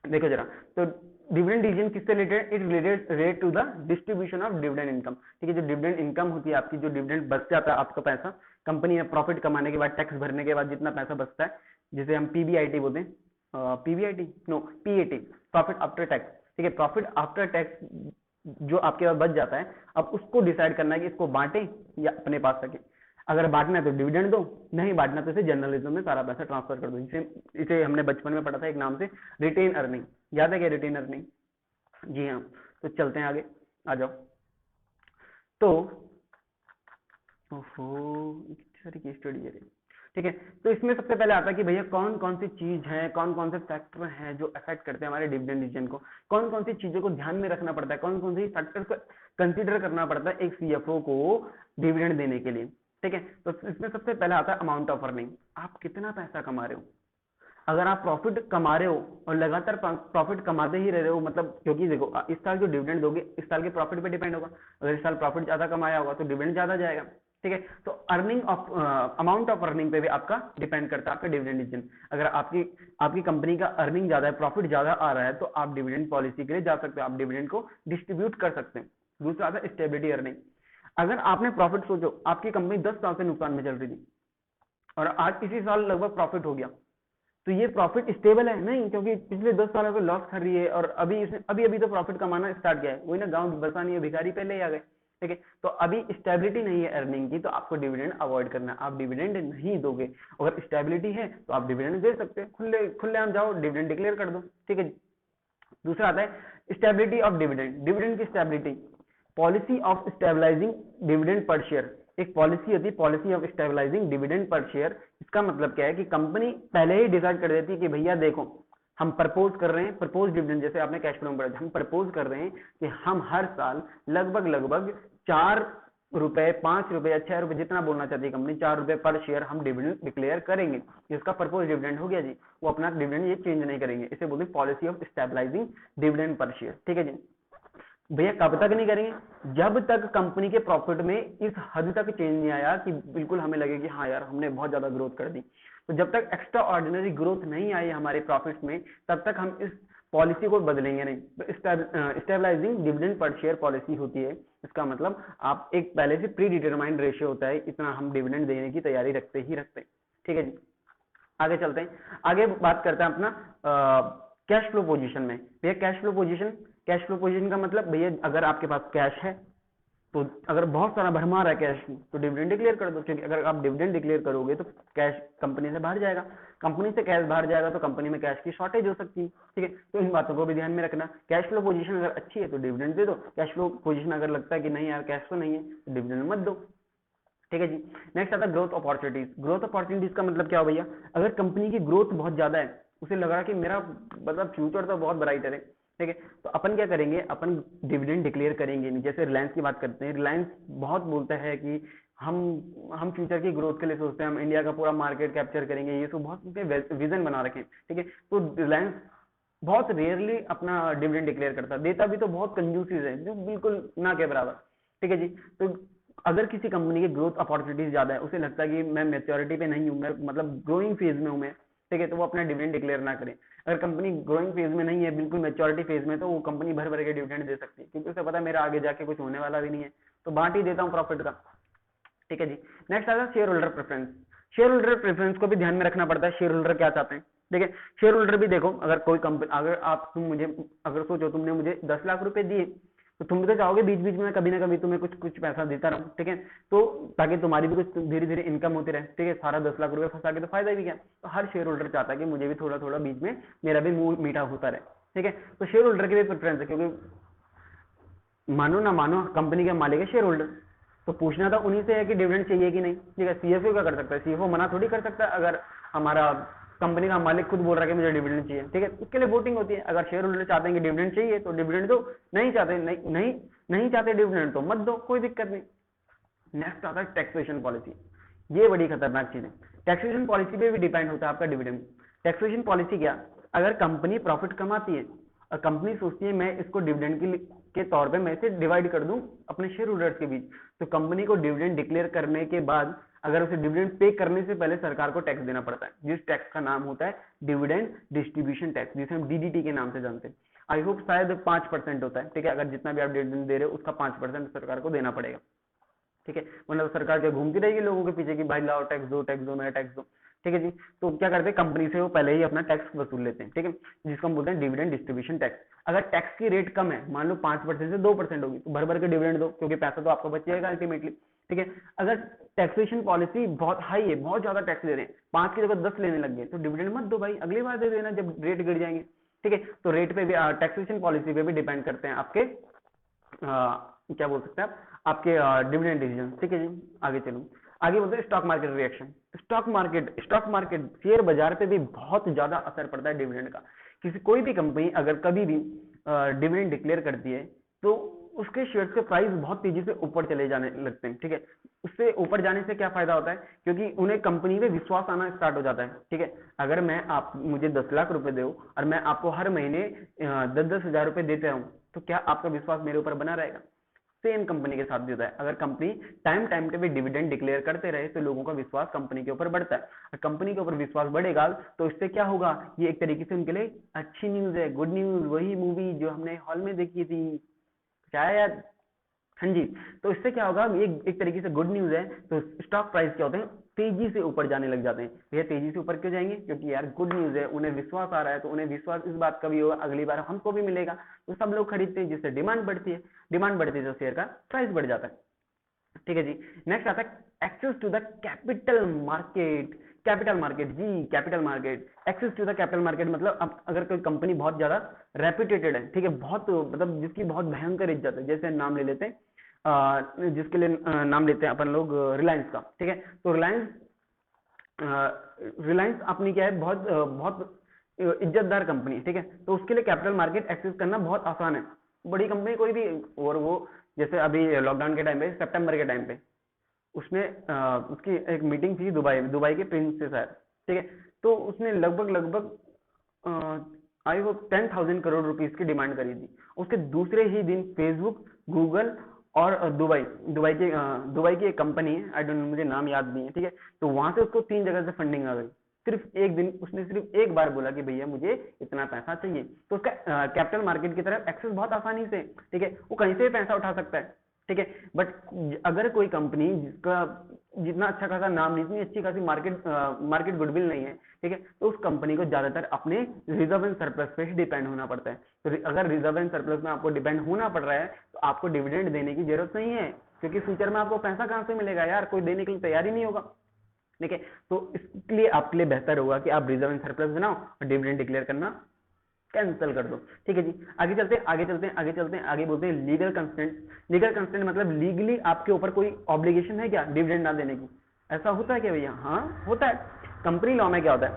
देखो जरा। तो डिविडेंड डिसीजन किससे related? It related to the distribution of dividend income. ठीक है, जो डिविडेंड इनकम होती है आपकी, जो डिविडेंड बच जाता है आपका पैसा कंपनी में प्रॉफिट कमाने के बाद, टैक्स भरने के बाद जितना पैसा बचता है, जिसे हम पीबीआईटी बोलते हैं, PBIT no PAT, profit after tax. ठीक है, प्रॉफिट आफ्टर टैक्स जो आपके पास बच जाता है, अब उसको डिसाइड करना है कि इसको बांटें या अपने पास रखें। अगर बांटना है तो डिविडेंड दो, नहीं बांटना तो इसे जर्नलिज्म में सारा पैसा ट्रांसफर कर दो। इसे हमने बचपन में पढ़ा था एक नाम से, रिटेन अर्निंग। याद है क्या रिटेन अर्निंग? जी हाँ। तो चलते हैं आगे, आ जाओ। तो ओहो इतनी सारी केस स्टडी है। ठीक है, तो इसमें सबसे पहले आता है कि भैया कौन कौन सी चीज है, कौन कौन से फैक्टर हैं जो अफेक्ट करते हैं हमारे डिविडेंड डिसीजन को, कौन कौन सी चीजों को ध्यान में रखना पड़ता है, कौन कौन सी फैक्टर को कंसीडर करना पड़ता है एक सीएफओ को डिविडेंड देने के लिए। ठीक है, तो इसमें सबसे पहले आता है अमाउंट ऑफ अर्निंग। आप कितना पैसा कमा रहे हो? अगर आप प्रॉफिट कमा रहे हो और लगातार प्रॉफिट कमाते ही रह रहे हो, मतलब क्योंकि देखो इस साल जो डिविडेंड दोगे इस साल के प्रॉफिट पे डिपेंड होगा। अगर इस साल प्रॉफिट ज्यादा कमाया होगा तो डिविडेंड ज्यादा जाएगा। ठीक है। तो earning of amount of earning पे भी आपका डिपेंड करता है आपका डिविडेंड डिसीजन। अगर आपकी आपकी कंपनी का अर्निंग ज्यादा है, प्रॉफिट ज्यादा आ रहा है, तो आप डिविडेंड पॉलिसी के लिए जा सकते हो, आप डिविडेंड को डिस्ट्रीब्यूट कर सकते हैं। दूसरा आता है स्टेबिलिटी अर्निंग। अगर आपने प्रॉफिट, सोचो आपकी कंपनी 10 साल से नुकसान में चल रही थी और आज इसी साल लगभग प्रॉफिट हो गया, तो ये प्रॉफिट स्टेबल है नहीं, क्योंकि पिछले 10 सालों से लॉस कर रही है और अभी इसने अभी तो प्रॉफिट कमाना स्टार्ट किया है। वही ना, गांव बसा नहीं है, भिखारी पहले ही आ गए। ठीक है, तो अभी स्टेबिलिटी नहीं है अर्निंग की, तो आपको डिविडेंड अवॉइड करना है, आप डिविडेंड नहीं दोगे। अगर स्टेबिलिटी है तो आप डिविडेंड दे सकते हैं, खुले जाओ डिविडेंड डिक्लेयर कर दो। ठीक है जी। दूसरा आता है स्टेबिलिटी ऑफ डिविडेंड। डिविडेंड की stability, policy of stabilising dividend per share. एक पॉलिसी होती है, policy of stabilising dividend per share. इसका मतलब क्या है कि कंपनी पहले ही डिसाइड कर देती है कि भैया देखो हम प्रपोज कर रहे हैं, प्रपोज डिविडेंड, जैसे आपने कैश फ्लो में पढ़ा, हम प्रपोज कर रहे हैं कि हम हर साल लगभग 4 रुपए, 5 रुपए या 6 रुपए, जितना बोलना चाहती है कंपनी, 4 रुपए पर शेयर हम डिविडेंड डिक्लेयर करेंगे। जिसका प्रपोज डिविडेंड हो गया जी, वो अपना डिविडेंड ये चेंज नहीं करेंगे। इसे बोलते हैं policy of stabilising dividend per share. ठीक है जी। भैया कब तक नहीं करेंगे? जब तक कंपनी के प्रॉफिट में इस हद तक चेंज नहीं आया कि बिल्कुल हमें लगे कि हाँ यार हमने बहुत ज्यादा ग्रोथ कर दी। तो जब तक एक्स्ट्रा ऑर्डिनरी ग्रोथ नहीं आई हमारे प्रॉफिट में, तब तक हम इस पॉलिसी को बदलेंगे नहीं। तो stabilising dividend per share policy होती है, इसका मतलब आप एक पहले से प्री डिटरमाइंड रेशियो होता है, इतना हम डिविडेंड देने की तैयारी रखते ही रखते हैं। ठीक है जी, आगे चलते हैं। आगे बात करते हैं अपना कैश फ्लो पोजीशन में। भैया कैश फ्लो पोजीशन का मतलब, भैया अगर आपके पास कैश है तो अगर बहुत सारा भरमार है कैश तो डिविडेंड डिक्लेयर कर दो, क्योंकि अगर आप डिविडेंड डिक्लेयर करोगे तो कैश कंपनी से बाहर जाएगा, कंपनी से कैश बाहर जाएगा तो कंपनी में कैश की शॉर्टेज हो सकती है। ठीक है, तो इन बातों को भी ध्यान में रखना। कैश फ्लो पोजीशन अगर अच्छी है तो डिविडेंड दे दो, कैश फ्लो पोजीशन अगर लगता है कि नहीं यार कैश फ्लो नहीं है तो डिविडेंड मत दो। ठीक है जी। नेक्स्ट आता है ग्रोथ अपॉर्चुनिटीज। ग्रोथ अपॉर्चुनिटीज का मतलब क्या हो भैया? अगर कंपनी की ग्रोथ बहुत ज्यादा है, उसे लग रहा है कि मेरा मतलब फ्यूचर तो बहुत ब्राइटर है, ठीक है, तो अपन क्या करेंगे, अपन डिविडेंड डिक्लेयर करेंगे नहीं। जैसे रिलायंस की बात करते हैं, रिलायंस बहुत बोलता है कि हम फ्यूचर की ग्रोथ के लिए सोचते हैं, हम इंडिया का पूरा मार्केट कैप्चर करेंगे, ये सब बहुत विजन बना रखे हैं। ठीक है, तो रिलायंस बहुत रेयरली अपना डिविडेंड डिक्लेयर करता है, देता भी तो बहुत कंजूसीज है, जो बिल्कुल ना के बराबर। ठीक है जी। तो अगर किसी कंपनी की ग्रोथ अपॉर्चुनिटीज ज्यादा है, उसे लगता है कि मैं मेच्योरिटी पे नहीं हूँ, मैं मतलब ग्रोइंग फेज में हूँ मैं, ठीक है, तो वो अपना डिविडेंड डिक्लेयर ना करें। अगर कंपनी ग्रोइंग फेज में नहीं है, बिल्कुल मेच्योरिटी फेज में, तो वो कंपनी भर भर के डिविडेंड दे सकती है, क्योंकि उसे पता है मेरा आगे जाके कुछ होने वाला भी नहीं है, तो बांट ही देता हूँ प्रॉफिट का। ठीक है जी। नेक्स्ट आता है share holder preference. Share holder preference को भी ध्यान में रखना पड़ता है, शेयर होल्डर क्या चाहते हैं। ठीक है, शेयर होल्डर भी देखो, अगर कोई कंपनी, अगर सोचो तुमने मुझे 10 लाख रुपए दिए, तो तुम भी तो चाहोगे बीच बीच में कभी ना कभी तुम्हें कुछ कुछ पैसा देता रहूं, ठीक है, तो ताकि तुम्हारी भी कुछ धीरे धीरे इनकम होती रहे। ठीक है, सारा 10 लाख रुपए फंसा के तो फायदा भी क्या। तो हर शेयर होल्डर चाहता है कि मुझे भी थोड़ा थोड़ा बीच में मेरा भी मुंह मीठा होता रहे। ठीक है, तो शेयर होल्डर की भी प्रेफरेंस है, क्योंकि मानो ना मानो कंपनी के मालिक है शेयर होल्डर, तो पूछना तो उन्हीं से है कि डिविडेंड चाहिए कि नहीं। ठीक है, सीएफओ क्या कर सकता है? सीएफओ मना थोड़ी कर सकता है। अगर हमारा कंपनी का मालिक खुद बोल रहा है कि मुझे डिविडेंड चाहिए, ठीक है, उसके लिए वोटिंग होती है। अगर शेयर होल्डर चाहते हैं कि डिविडेंड चाहिए तो डिविडेंड दो, नहीं चाहते नहीं चाहते डिविडेंड तो मत दो, कोई दिक्कत नहीं। नेक्स्ट आता है टैक्सेशन पॉलिसी। ये बड़ी खतरनाक चीज है। टैक्सेशन पॉलिसी पे भी डिपेंड होता है आपका डिविडेंड। टैक्सेशन पॉलिसी क्या, अगर कंपनी प्रॉफिट कमाती है और कंपनी सोचती है मैं इसको डिविडेंड के तौर पे मैं इसे डिवाइड कर दूं अपने शेयर होल्डर्स के बीच, तो कंपनी को डिविडेंड डिक्लेयर करने के बाद अगर उसे डिविडेंड पे करने से पहले सरकार को टैक्स देना पड़ता है, जिस टैक्स का नाम होता है डिविडेंड डिस्ट्रीब्यूशन टैक्स, जिसे हम डीडीटी के नाम से जानते हैं। आई होप शायद 5% होता है। ठीक है, अगर जितना भी आप डिविडेंड दे रहे हो उसका 5% सरकार को देना पड़ेगा। ठीक है, मतलब सरकार क्या घूमती रहेगी लोगों के पीछे कि भाई लाओ टैक्स दो नया टैक्स दो। ठीक है जी, तो क्या करते हैं, कंपनी से वो पहले ही अपना टैक्स वसूल लेते हैं। ठीक है, जिसको हम बोलते हैं डिविडेंड डिस्ट्रीब्यूशन टैक्स। अगर टैक्स की रेट कम है, मान लो 5% से 2% होगी, तो भर भर के डिविडेंड दो, क्योंकि पैसा तो आपको बचेगा अल्टीमेटली। ठीक है, अगर टैक्सेशन पॉलिसी बहुत हाई है, बहुत ज्यादा टैक्स ले रहे हैं, 5 की जगह 10 लेने लग गए, तो डिविडेंड मत दो भाई, अगली बार दे देना जब रेट गिर जाएंगे। ठीक है, तो रेट पे भी, टैक्सेशन पॉलिसी पे भी डिपेंड करते हैं आपके क्या बोल सकते हैं आपके डिविडेंड डिसीजन। ठीक है जी, आगे चलूं। आगे बोलते हैं stock market reaction. Stock market share बाजार पे भी बहुत ज्यादा असर पड़ता है डिविडेंड का। कोई भी कंपनी अगर कभी भी डिविडेंड डिक्लेयर करती है तो उसके शेयर्स के प्राइस बहुत तेजी से ऊपर चले जाने लगते हैं। ठीक है, उससे ऊपर जाने से क्या फायदा होता है, क्योंकि उन्हें कंपनी में विश्वास आना स्टार्ट हो जाता है। ठीक है, अगर मैं आप मुझे 10 लाख रुपए दो और मैं आपको हर महीने 10-10 हजार रुपए देते रहूं, तो क्या आपका विश्वास मेरे ऊपर बना रहेगा? सेम कंपनी के साथ भी होता है। अगर कंपनी टाइम पे डिविडेंड डिक्लेयर करते रहे तो लोगों का विश्वास कंपनी के ऊपर बढ़ता है, और कंपनी के ऊपर विश्वास बढ़ेगा तो इससे क्या होगा, ये एक तरीके से उनके लिए अच्छी न्यूज है, गुड न्यूज। वही मूवी जो हमने हॉल में देखी थी, क्या है यार, हाँ जी। तो इससे क्या होगा, ये एक तरीके से गुड न्यूज है। तो स्टॉक प्राइस क्या होते हैं, तेजी से ऊपर जाने लग जाते हैं। भैया तेजी से ऊपर क्यों जाएंगे, क्योंकि यार गुड न्यूज है, उन्हें विश्वास आ रहा है, तो उन्हें विश्वास इस बात का भी होगा अगली बार हमको भी मिलेगा, तो सब लोग खरीदते हैं, जिससे डिमांड बढ़ती है, डिमांड बढ़ती है तो शेयर का प्राइस बढ़ जाता है। ठीक है जी। नेक्स्ट आता है access to the capital market. Capital market जी, capital market, access to the capital market मतलब अब अगर कोई कंपनी बहुत ज्यादा रेप्यूटेटेड है, ठीक है, बहुत मतलब जिसकी बहुत भयंकर इज्जत है, जैसे नाम ले लेते हैं जिसके लिए नाम लेते हैं अपन लोग रिलायंस का, ठीक है। तो रिलायंस रिलायंस अपनी क्या है, बहुत बहुत इज्जतदार कंपनी, ठीक है। तो उसके लिए कैपिटल मार्केट एक्सेस करना बहुत आसान है, बड़ी कंपनी कोई भी। और वो जैसे अभी लॉकडाउन के टाइम पे, सितंबर के टाइम पे उसने उसकी एक मीटिंग थी दुबई के प्रिंस से शायद, ठीक है। तो उसने लगभग आई वो 10,000 करोड़ रुपीस की डिमांड करी थी। उसके दूसरे ही दिन फेसबुक, गूगल और दुबई की एक कंपनी है, आई डोंट नो, मुझे नाम याद नहीं है, ठीक है। तो वहां से उसको 3 जगह से फंडिंग आ गई, सिर्फ एक दिन। उसने सिर्फ एक बार बोला कि भैया मुझे इतना पैसा चाहिए, तो उसका कैपिटल मार्केट की तरफ एक्सेस बहुत आसानी से, ठीक है, वो कहीं से भी पैसा उठा सकता है, ठीक है। बट अगर कोई कंपनी जिसका जितना अच्छा खासा नाम नहीं, इतनी अच्छी खासी मार्केट गुडविल नहीं है, ठीक है, तो उस कंपनी को ज्यादातर अपने रिजर्व एंड सरप्लस पे ही डिपेंड होना पड़ता है। तो अगर रिजर्व एंड सरप्लस में आपको डिपेंड होना पड़ रहा है तो आपको डिविडेंड देने की जरूरत नहीं है, क्योंकि फ्यूचर में आपको पैसा कहां से मिलेगा यार, कोई देने के लिए तैयार ही नहीं होगा, ठीक है। तो इसलिए आपके लिए बेहतर होगा कि आप रिजर्व एंड सरप्लस बनाओ और डिविडेंड डिक्लेयर करना कैंसिल कर दो, ठीक है जी। आगे चलते हैं, आगे बोलते हैं लीगल कंस्टेंट। लीगल कंस्टेंट मतलब लीगली आपके ऊपर कोई ऑब्लिगेशन है क्या डिविडेंड ना देने की, ऐसा होता है क्या भैया, हाँ होता है। कंपनी लॉ में क्या होता है,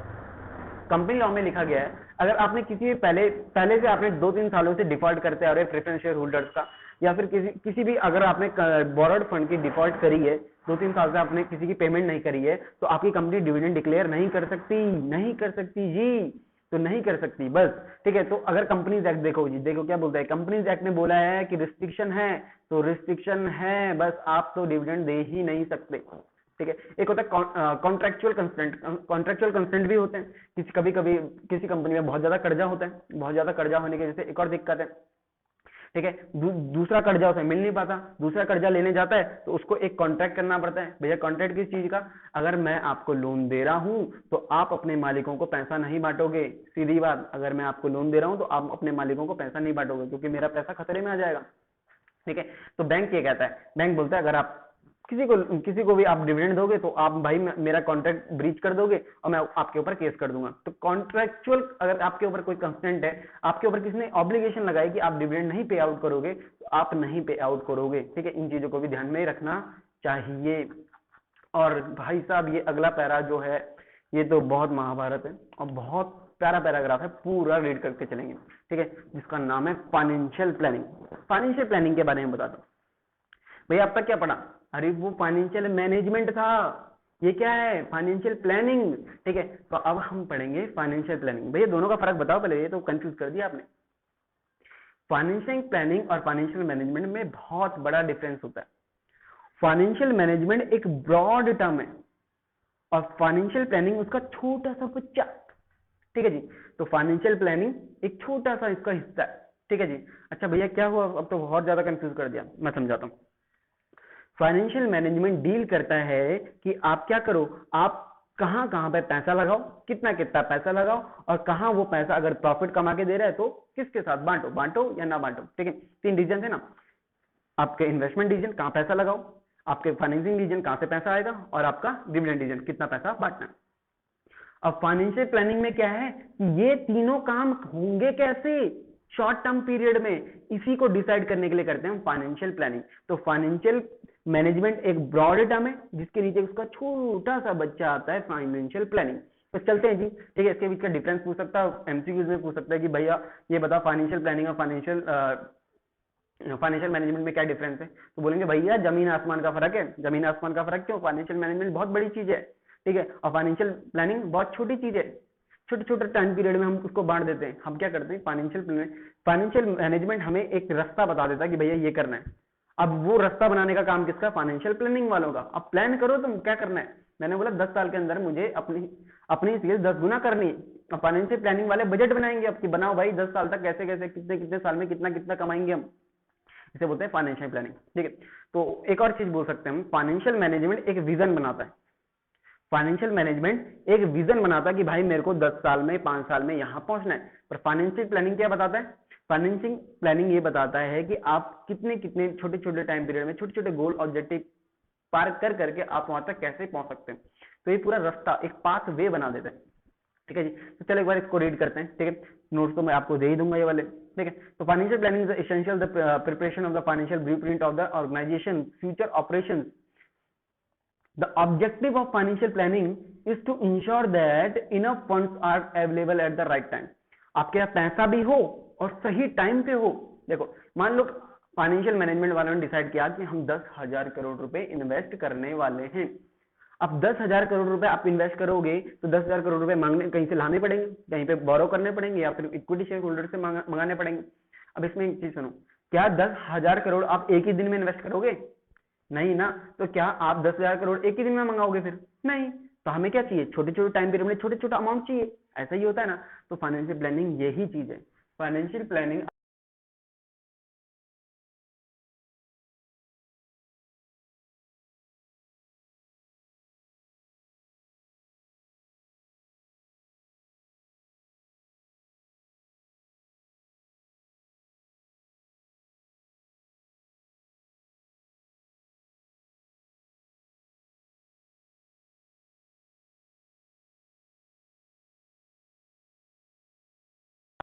कंपनी लॉ में लिखा गया है, अगर आपने किसी भी पहले से आपने 2-3 सालों से डिफॉल्ट करते आ रहे प्रेफरेंस शेयर होल्डर्स का, या फिर किसी भी अगर आपने बोरोड फंड की डिफॉल्ट करी है, 2-3 साल से आपने किसी की पेमेंट नहीं करी है, तो आपकी कंपनी डिविडेंड डिक्लेयर नहीं कर सकती, नहीं कर सकती जी, तो नहीं कर सकती बस, ठीक है। तो अगर कंपनीज एक्ट देखो जी, देखो क्या बोलता है, कंपनीज एक्ट ने बोला है कि रिस्ट्रिक्शन है, तो रिस्ट्रिक्शन है, बस आप तो डिविडेंड दे ही नहीं सकते, ठीक है। एक होता है कॉन्ट्रेक्चुअल कंस्टेंट। कॉन्ट्रेक्चुअल कंस्टेंट भी होते हैं, कभी कभी किसी कंपनी में बहुत ज्यादा कर्जा होता है, बहुत ज्यादा कर्जा होने की वजह से एक और दिक्कत है, ठीक है, दूसरा कर्जा उसे मिल नहीं पाता, दूसरा कर्जा लेने जाता है तो उसको एक कॉन्ट्रैक्ट करना पड़ता है। भैया कॉन्ट्रैक्ट किस चीज का, अगर मैं आपको लोन दे रहा हूं तो आप अपने मालिकों को पैसा नहीं बांटोगे, सीधी बात, अगर मैं आपको लोन दे रहा हूं तो आप अपने मालिकों को पैसा नहीं बांटोगे, क्योंकि मेरा पैसा खतरे में आ जाएगा, ठीक है। तो बैंक ये कहता है, बैंक बोलता है अगर आप किसी को भी आप डिविडेंड दोगे तो आप भाई मेरा कॉन्ट्रैक्ट ब्रीच कर दोगे और मैं आपके ऊपर केस कर दूंगा। तो कॉन्ट्रेक्चुअल अगर आपके ऊपर कोई कंस्टेंट है, आपके ऊपर किसने ऑब्लिगेशन लगाई कि आप डिविडेंड नहीं पे आउट करोगे, तो आप नहीं पे आउट करोगे, ठीक है। इन चीजों को भी ध्यान में रखना चाहिए। और भाई साहब ये अगला पैरा जो है ये तो बहुत महाभारत है और बहुत प्यारा पैराग्राफ है, पूरा रीड करके चलेंगे, ठीक है, जिसका नाम है फाइनेंशियल प्लानिंग। फाइनेंशियल प्लानिंग के बारे में बताता हूँ भैया। अब तक क्या पढ़ा, अरे वो फाइनेंशियल मैनेजमेंट था, ये क्या है फाइनेंशियल प्लानिंग, ठीक है। तो अब हम पढ़ेंगे फाइनेंशियल प्लानिंग। भैया दोनों का फर्क बताओ पहले, ये तो कंफ्यूज कर दिया आपने। फाइनेंशियल प्लानिंग और फाइनेंशियल मैनेजमेंट में बहुत बड़ा डिफरेंस होता है। फाइनेंशियल मैनेजमेंट एक ब्रॉड टर्म है और फाइनेंशियल प्लानिंग उसका छोटा सा बच्चा, ठीक है जी। तो फाइनेंशियल प्लानिंग एक छोटा सा इसका हिस्सा है, ठीक है जी। अच्छा भैया क्या हुआ, अब तो बहुत ज्यादा कंफ्यूज कर दिया, मैं समझाता हूँ। फाइनेंशियल मैनेजमेंट डील करता है कि आप क्या करो, आप कहां कहां पे पैसा लगाओ, कितना कितना पैसा लगाओ, और कहां वो पैसा अगर प्रॉफिट कमा के दे रहा है तो किसके साथ बांटो, बांटो या ना बांटो, ठीक है। 3 डिसीजन है ना, आपके इन्वेस्टमेंट डिसीजन कहां पैसा लगाओ, आपके फाइनेंसिंग डिसीजन कहां से पैसा आएगा, और आपका डिविडेंड डिसीजन कितना पैसा बांटना है। अब फाइनेंशियल प्लानिंग में क्या है कि ये तीनों काम होंगे कैसे शॉर्ट टर्म पीरियड में, इसी को डिसाइड करने के लिए करते हैं हम फाइनेंशियल प्लानिंग। तो फाइनेंशियल मैनेजमेंट एक ब्रॉड टर्म है जिसके नीचे उसका छोटा सा बच्चा आता है फाइनेंशियल प्लानिंग। तो चलते हैं जी, ठीक है। इसके बीच का डिफरेंस पूछ सकता है, एमसीक्यूज में पूछ सकता है कि भैया ये बता फाइनेंशियल प्लानिंग और फाइनेंशियल मैनेजमेंट में क्या डिफरेंस है, तो बोलेंगे भैया जमीन आसमान का फर्क है। जमीन आसमान का फर्क क्यों, फाइनेंशियल मैनेजमेंट बहुत बड़ी चीज है, ठीक है, और फाइनेंशियल प्लानिंग बहुत छोटी चीज है। छोटे छोटे टाइम पीरियड में हम उसको बांट देते हैं। हम क्या करते हैं, फाइनेंशियल मैनेजमेंट हमें एक रास्ता बता देता है कि भैया ये करना है, अब वो रास्ता बनाने का काम किसका? फाइनेंशियल प्लानिंग वालों का। अब प्लान करो तुम क्या करना है। मैंने बोला 10 साल के अंदर मुझे अपनी अपनी स्किल 10 गुना करनी है। अब फाइनेंशियल प्लानिंग वाले बजट बनाएंगे, अब कि बनाओ भाई 10 साल तक कैसे कैसे कितने कितने साल में कितना कितना कमाएंगे हम, इसे बोलते हैं फाइनेंशियल प्लानिंग। ठीक है, तो एक और चीज बोल सकते हैं हम, फाइनेंशियल मैनेजमेंट एक विजन बनाता है। फाइनेंशियल मैनेजमेंट एक विजन बनाता है कि भाई मेरे को 10 साल में 5 साल में यहां पहुंचना है। पर फाइनेंशियल प्लानिंग क्या बताता है? फाइनेंशियल प्लानिंग ये बताता है कि आप कितने कितने छोटे छोटे टाइम पीरियड में छोटे छोटे गोल ऑब्जेक्टिव पार कर करके आप वहां तक कैसे पहुंच सकते हैं। तो ये पूरा रास्ता एक पाथ वे बना देता है। ठीक है जी, तो चलो एक बार इसको रीड करते हैं। ठीक है, नोट्स तो मैं आपको दे ही दूंगा ये वाले। ठीक है, तो financial planning is essential the preparation of the financial blueprint of the organisation future operations. The objective of financial planning is to ensure that enough funds are available at the right time. आपके पास पैसा भी हो और सही time पे हो। देखो मान लो फाइनेंशियल मैनेजमेंट वालों ने डिसाइड किया कि हम 10,000 करोड़ रुपए इन्वेस्ट करने वाले हैं। अब 10,000 करोड़ रुपए आप इन्वेस्ट करोगे तो 10,000 करोड़ रुपए मांगने कहीं से लाने पड़ेंगे, कहीं पे बोरो करने पड़ेंगे या फिर इक्विटी शेयर होल्डर से मंगाने पड़ेंगे। अब इसमें एक चीज सुनो, क्या 10,000 करोड़ आप एक ही दिन में इन्वेस्ट करोगे? नहीं ना। तो क्या आप 10,000 करोड़ एक ही दिन में मंगाओगे? फिर नहीं। तो हमें क्या चाहिए? छोटे छोटे टाइम पीरियड में छोटे छोटे अमाउंट चाहिए। ऐसा ही होता है ना। तो फाइनेंशियल प्लानिंग यही चीज है। Financial planning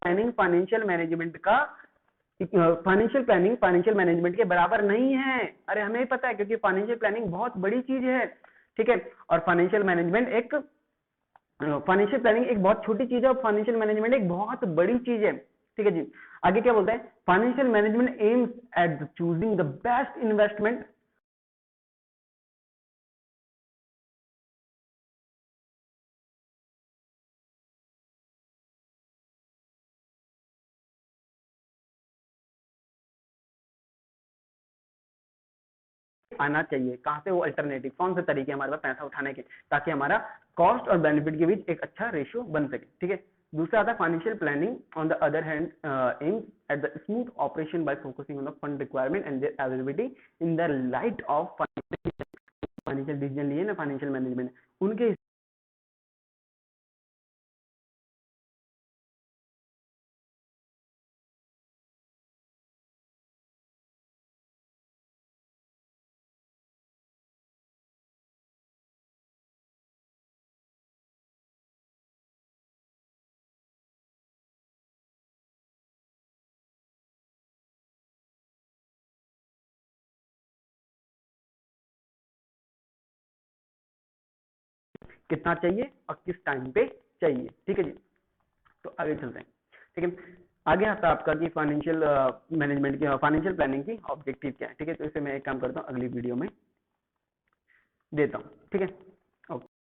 planning financial management का फाइनेंशियल प्लानिंग फाइनेंशियल मैनेजमेंट के बराबर नहीं है। अरे हमें ही पता है, क्योंकि फाइनेंशियल प्लानिंग बहुत बड़ी चीज है। ठीक है, और फाइनेंशियल मैनेजमेंट एक फाइनेंशियल प्लानिंग एक बहुत छोटी चीज है और फाइनेंशियल मैनेजमेंट एक बहुत बड़ी चीज है। ठीक है जी, आगे क्या बोलते हैं? Financial management aims at choosing the best investment. आना चाहिए कहां से? वो अल्टरनेटिव कौन से तरीके हमारे पास पैसा उठाने के, ताकि हमारा कॉस्ट और बेनिफिट के बीच एक अच्छा रेशियो बन सके। ठीक है, दूसरा आता है financial planning on the other hand aims at the smooth operation by focusing on the fund requirement and their availability in the light of financial decision लिए ना फाइनेंशियल मैनेजमेंट उनके। कितना चाहिए और किस टाइम पे चाहिए। ठीक है जी, तो आगे चलते हैं। ठीक है, आगे आता है आपका कि फाइनेंशियल मैनेजमेंट की फाइनेंशियल प्लानिंग की ऑब्जेक्टिव क्या है। ठीक है, तो इसे मैं एक काम करता हूँ अगली वीडियो में देता हूँ। ठीक है।